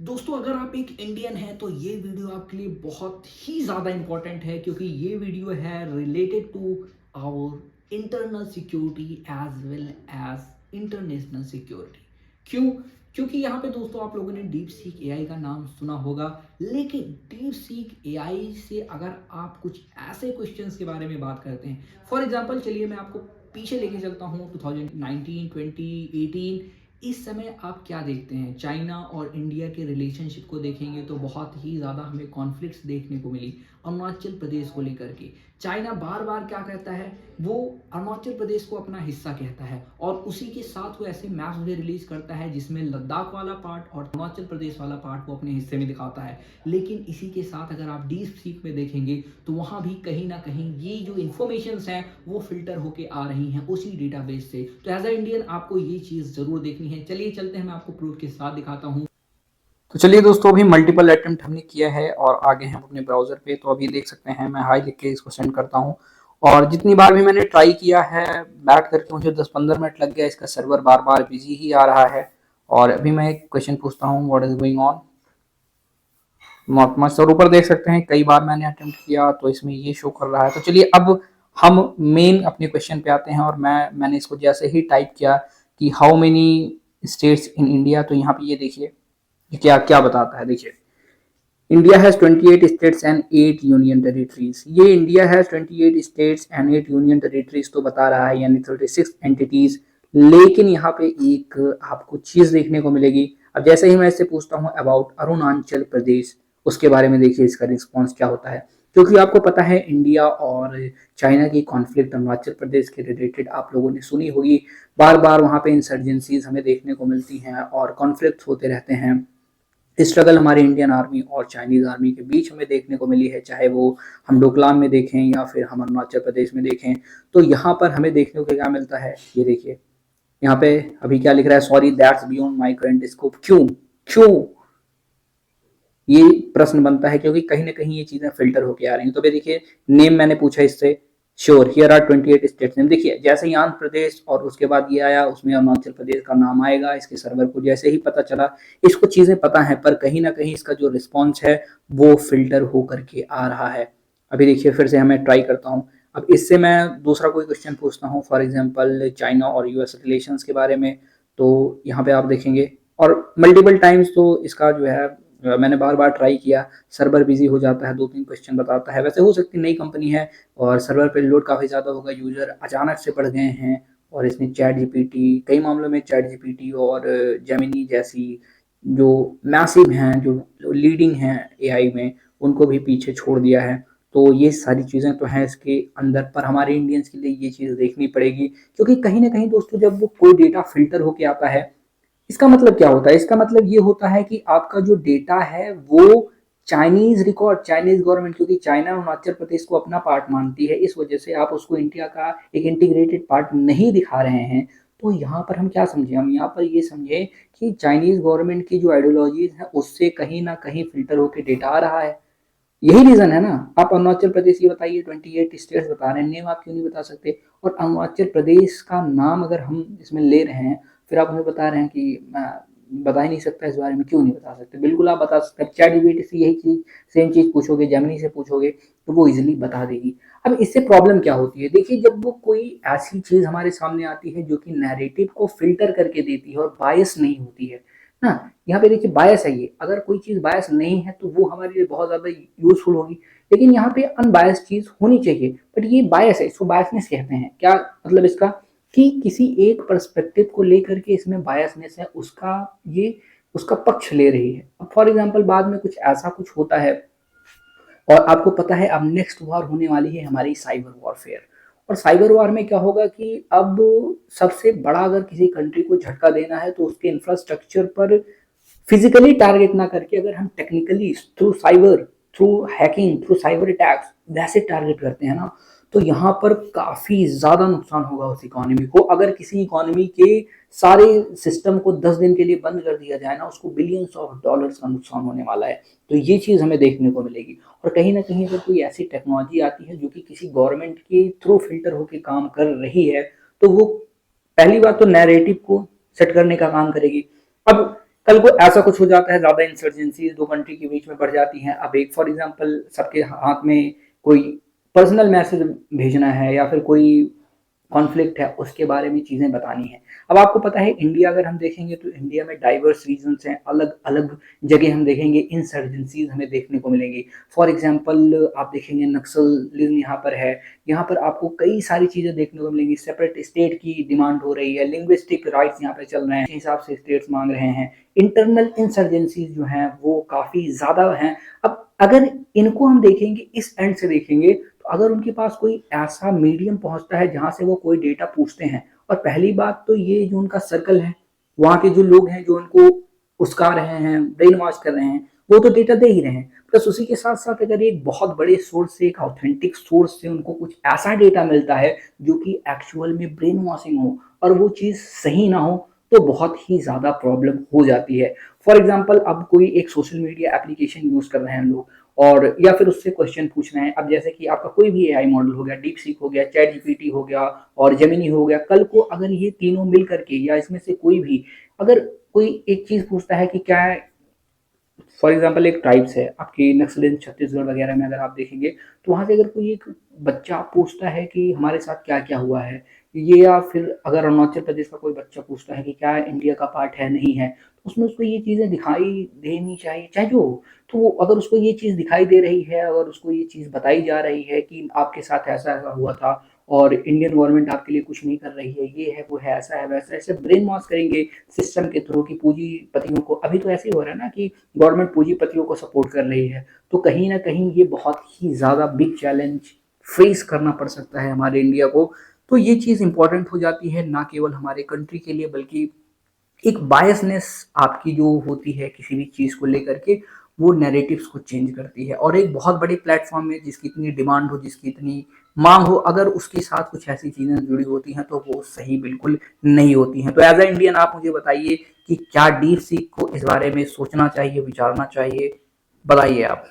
दोस्तों अगर आप एक इंडियन हैं तो ये वीडियो आपके लिए बहुत ही ज़्यादा इम्पोर्टेंट है क्योंकि ये वीडियो है related to our internal security as well as international security. क्यों? क्योंकि यहाँ पे दोस्तों आप लोगों ने डीप सीक एआई का नाम सुना होगा, लेकिन डीप सीक एआई से अगर आप कुछ ऐसे क्वेश्चंस के बारे में बात करते हैं, फॉर एग्जांपल चलिए मैं आपको पीछे लेके चलता हूँ 2019, 2018। इस समय आप क्या देखते हैं? चाइना और इंडिया के रिलेशनशिप को देखेंगे तो बहुत ही ज़्यादा हमें कॉन्फ्लिक्ट्स देखने को मिली अरुणाचल प्रदेश को लेकर के। चाइना बार बार क्या कहता है, वो अरुणाचल प्रदेश को अपना हिस्सा कहता है और उसी के साथ वो ऐसे मैप्स भी रिलीज करता है जिसमें लद्दाख वाला पार्ट और अरुणाचल प्रदेश वाला पार्ट वो अपने हिस्से में दिखाता है। लेकिन इसी के साथ अगर आप डीप सीक में देखेंगे तो वहाँ भी कहीं ना कहीं ये जो इन्फॉर्मेशंस हैं वो फिल्टर होके आ रही हैं उसी डेटाबेस से। तो एज अ इंडियन आपको ये चीज़ ज़रूर देखनी है। चलिए चलते हैं, मैं आपको प्रूफ के साथ दिखाता हूँ। तो चलिए दोस्तों, अभी मल्टीपल अटेम्प्ट हमने किया है और आगे हम अपने ब्राउजर पे। तो अभी देख सकते हैं मैं हाई लिख के इसको सेंड करता हूँ और जितनी बार भी मैंने ट्राई किया है बैठ करके मुझे 10-15 मिनट लग गया। इसका सर्वर बार बार बिजी ही आ रहा है और अभी मैं एक क्वेश्चन पूछता हूँ, what is going on, not much. और ऊपर देख सकते हैं कई बार मैंने अटेम्प्ट किया तो इसमें ये शो कर रहा है। तो चलिए अब हम मेन अपने क्वेश्चन पे आते हैं और मैंने इसको जैसे ही टाइप किया कि how many states in India, तो यहाँ पे ये देखिए क्या क्या बताता है। देखिए, India has 28 states and 8 union territories. ये India has 28 states and 8 union territories तो बता रहा है, यानी 36 एंटिटीज। लेकिन यहाँ पे एक आपको चीज देखने को मिलेगी। अब जैसे ही मैं इससे पूछता हूँ अबाउट अरुणाचल प्रदेश, उसके बारे में देखिए इसका रिस्पॉन्स क्या होता है। क्योंकि आपको पता है इंडिया और चाइना की कॉन्फ्लिक्ट अरुणाचल प्रदेश के रिलेटेड आप लोगों ने सुनी होगी। बार बार वहाँ पे इंसर्जेंसीज हमें देखने को मिलती हैं और कॉन्फ्लिक्ट होते रहते हैं। स्ट्रगल हमारी इंडियन आर्मी और चाइनीज आर्मी के बीच हमें देखने को मिली है, चाहे वो हम डोकलाम में देखें या फिर हम अरुणाचल प्रदेश में देखें। तो यहाँ पर हमें देखने को क्या मिलता है, ये देखिए यहाँ पे अभी क्या लिख रहा है, sorry that's beyond my current scope. क्यों क्यों ये प्रश्न बनता है, क्योंकि कहीं ना कहीं ये चीजें फिल्टर होके आ रही हैं। तो देखिए नेम मैंने पूछा इससे, sure here are 28 states name. देखिए जैसे ही आंध्र प्रदेश और उसके बाद ये आया उसमें अरुणाचल प्रदेश का नाम आएगा। इसके सर्वर को जैसे ही पता चला, इसको चीजें पता है, पर कहीं ना कहीं इसका जो रिस्पॉन्स है वो फिल्टर हो करके आ रहा है। अभी देखिए फिर से हमें ट्राई करता हूँ। अब इससे मैं दूसरा कोई क्वेश्चन पूछता हूँ, फॉर एग्जाम्पल चाइना और यूएस रिलेशन के बारे में। तो यहाँ पे आप देखेंगे और मल्टीपल टाइम्स तो इसका जो है मैंने बार बार ट्राई किया, सर्वर बिजी हो जाता है, 2-3 क्वेश्चन बताता है। वैसे हो सकती नई कंपनी है और सर्वर पे लोड काफ़ी ज़्यादा होगा, यूजर अचानक से बढ़ गए हैं और इसने चैट जीपीटी, कई मामलों में चैट जीपीटी और जेमिनी जैसी जो मैसिव हैं, जो लीडिंग हैं एआई में, उनको भी पीछे छोड़ दिया है। तो ये सारी चीज़ें तो हैं इसके अंदर, पर हमारे इंडियंस के लिए ये चीज़ देखनी पड़ेगी। क्योंकि कहीं ना कहीं दोस्तों जब वो कोई डेटा फिल्टर होके आता है, इसका मतलब क्या होता है? इसका मतलब ये होता है कि आपका जो डेटा है वो चाइनीज रिकॉर्ड, चाइनीज गवर्नमेंट, क्योंकि चाइना अरुणाचल प्रदेश को अपना पार्ट मानती है, इस वजह से आप उसको इंडिया का एक इंटीग्रेटेड पार्ट नहीं दिखा रहे हैं। तो यहाँ पर हम क्या समझे, हम यहाँ पर ये समझे कि चाइनीज गवर्नमेंट की जो आइडियोलॉजीज है उससे कहीं ना कहीं फिल्टर होकर डेटा आ रहा है। यही रीजन है ना। आप अरुणाचल प्रदेश ये बताइए, 28 स्टेट्स बता रहे हैं, नेम आप क्यों नहीं बता सकते? और अरुणाचल प्रदेश का नाम अगर हम इसमें ले रहे हैं, फिर आप हमें बता रहे हैं कि मैं बता ही नहीं सकता इस बारे में। क्यों नहीं बता सकते? बिल्कुल आप बता सकते हैं। चैट जीपीटी से यही चीज, सेम चीज पूछोगे, जेमिनी से पूछोगे तो वो इजिली बता देगी। अब इससे प्रॉब्लम क्या होती है, देखिए जब वो कोई ऐसी चीज हमारे सामने आती है जो कि नैरेटिव को फिल्टर करके देती है और बायस नहीं होती है ना। यहाँ पे देखिए बायस है, ये अगर कोई चीज बायस नहीं है तो वो हमारे लिए बहुत ज्यादा यूजफुल होगी। लेकिन यहाँ पे अनबायस चीज होनी चाहिए, बट ये बायस है, इसको बायसनेस कहते हैं। क्या मतलब इसका, कि किसी एक पर्सपेक्टिव को लेकर के इसमें बायसनेस है, उसका ये उसका पक्ष ले रही है। अब फॉर एग्जांपल बाद में कुछ ऐसा कुछ होता है और आपको पता है अब नेक्स्ट वॉर होने वाली है हमारी साइबर वॉरफेयर। और साइबर वॉर में क्या होगा कि अब सबसे बड़ा अगर किसी कंट्री को झटका देना है तो उसके इंफ्रास्ट्रक्चर पर फिजिकली टारगेट ना करके अगर हम technically through cyber, through hacking, through cyber attacks वैसे टारगेट करते हैं ना, तो यहाँ पर काफी ज्यादा नुकसान होगा उस इकोनॉमी को। अगर किसी इकोनॉमी के सारे सिस्टम को 10 दिन के लिए बंद कर दिया जाए ना, उसको बिलियंस ऑफ डॉलर्स का नुकसान होने वाला है। तो ये चीज हमें देखने को मिलेगी। और कहीं ना कहीं अगर कोई ऐसी टेक्नोलॉजी आती है जो कि किसी गवर्नमेंट के थ्रू फिल्टर होकर काम कर रही है, तो वो पहली बात तो नैरेटिव को सेट करने का काम करेगी। अब कल को ऐसा कुछ हो जाता है, ज्यादा इंसर्जेंसी दो कंट्री के बीच में बढ़ जाती हैं। अब एक फॉर एग्जांपल सबके हाथ में कोई पर्सनल मैसेज भेजना है या फिर कोई कॉन्फ्लिक्ट है, उसके बारे में चीज़ें बतानी है। अब आपको पता है इंडिया अगर हम देखेंगे तो इंडिया में डाइवर्स रीजन्स हैं, अलग अलग जगह हम देखेंगे इंसर्जेंसीज हमें देखने को मिलेंगी। फॉर एग्जांपल आप देखेंगे नक्सलिज्म यहाँ पर है, यहाँ पर आपको कई सारी चीज़ें देखने को मिलेंगी। सेपरेट स्टेट की डिमांड हो रही है, लिंग्विस्टिक राइट्स यहाँ पे चल रहे हैं, हिसाब से स्टेट्स मांग रहे हैं। इंटरनल इंसर्जेंसीज जो हैं वो काफ़ी ज़्यादा हैं। अब अगर इनको हम देखेंगे, इस एंड से देखेंगे, तो अगर उनके पास कोई ऐसा मीडियम पहुंचता है जहां से वो कोई डेटा पूछते हैं, और पहली बात तो ये जो उनका सर्कल है, वहां के जो लोग हैं जो उनको उस्का रहे हैं, ब्रेन वॉश कर रहे हैं, वो तो डेटा दे ही रहे हैं। प्लस उसी के साथ साथ अगर एक बहुत बड़े सोर्स से, एक ऑथेंटिक सोर्स से उनको कुछ ऐसा डेटा मिलता है जो कि एक्चुअल में ब्रेन वॉशिंग हो और वो चीज़ सही ना हो, तो बहुत ही ज़्यादा प्रॉब्लम हो जाती है। फॉर एग्जाम्पल अब कोई एक सोशल मीडिया एप्लीकेशन यूज़ कर रहे हैं लोग, और या फिर उससे क्वेश्चन पूछ रहे हैं। अब जैसे कि आपका कोई भी एआई मॉडल हो गया, डीप सीक हो गया, चैट जीपीटी हो गया और जेमिनी हो गया, कल को अगर ये तीनों मिल करके या इसमें से कोई भी अगर कोई एक चीज़ पूछता है कि क्या है, फॉर एग्जाम्पल एक ट्राइब्स है आपकी नक्सलिन छत्तीसगढ़ वगैरह में, अगर आप देखेंगे तो वहाँ से अगर कोई एक बच्चा पूछता है कि हमारे साथ क्या क्या हुआ है, ये, या फिर अगर अरुणाचल प्रदेश का कोई बच्चा पूछता है कि क्या इंडिया का पार्ट है नहीं है, तो उसमें उसको ये चीज़ें दिखाई देनी चाहिए, चाहे जो हो। तो वो अगर उसको ये चीज़ दिखाई दे रही है, अगर उसको ये चीज़ बताई जा रही है कि आपके साथ ऐसा ऐसा हुआ था और इंडियन गवर्नमेंट आपके लिए कुछ नहीं कर रही है, ये है वो है, ऐसा है वैसा है, ऐसे ब्रेन वॉश करेंगे सिस्टम के थ्रू कि पूंजीपतियों को, अभी तो ऐसे ही हो रहा है ना कि गवर्नमेंट पूंजीपतियों को सपोर्ट कर रही है, तो कहीं ना कहीं ये बहुत ही ज़्यादा बिग चैलेंज फेस करना पड़ सकता है हमारे इंडिया को। तो ये चीज़ इंपॉर्टेंट हो जाती है, ना केवल हमारे कंट्री के लिए बल्कि एक बायसनेस आपकी जो होती है किसी भी चीज़ को लेकर के, वो नैरेटिव्स को चेंज करती है। और एक बहुत बड़ी प्लेटफॉर्म है जिसकी इतनी डिमांड हो, जिसकी इतनी मांग हो, अगर उसके साथ कुछ ऐसी चीज़ें जुड़ी होती हैं तो वो सही बिल्कुल नहीं होती हैं। तो एज अ इंडियन आप मुझे बताइए कि क्या डीप सीक को इस बारे में सोचना चाहिए, विचारना चाहिए, बताइए आप।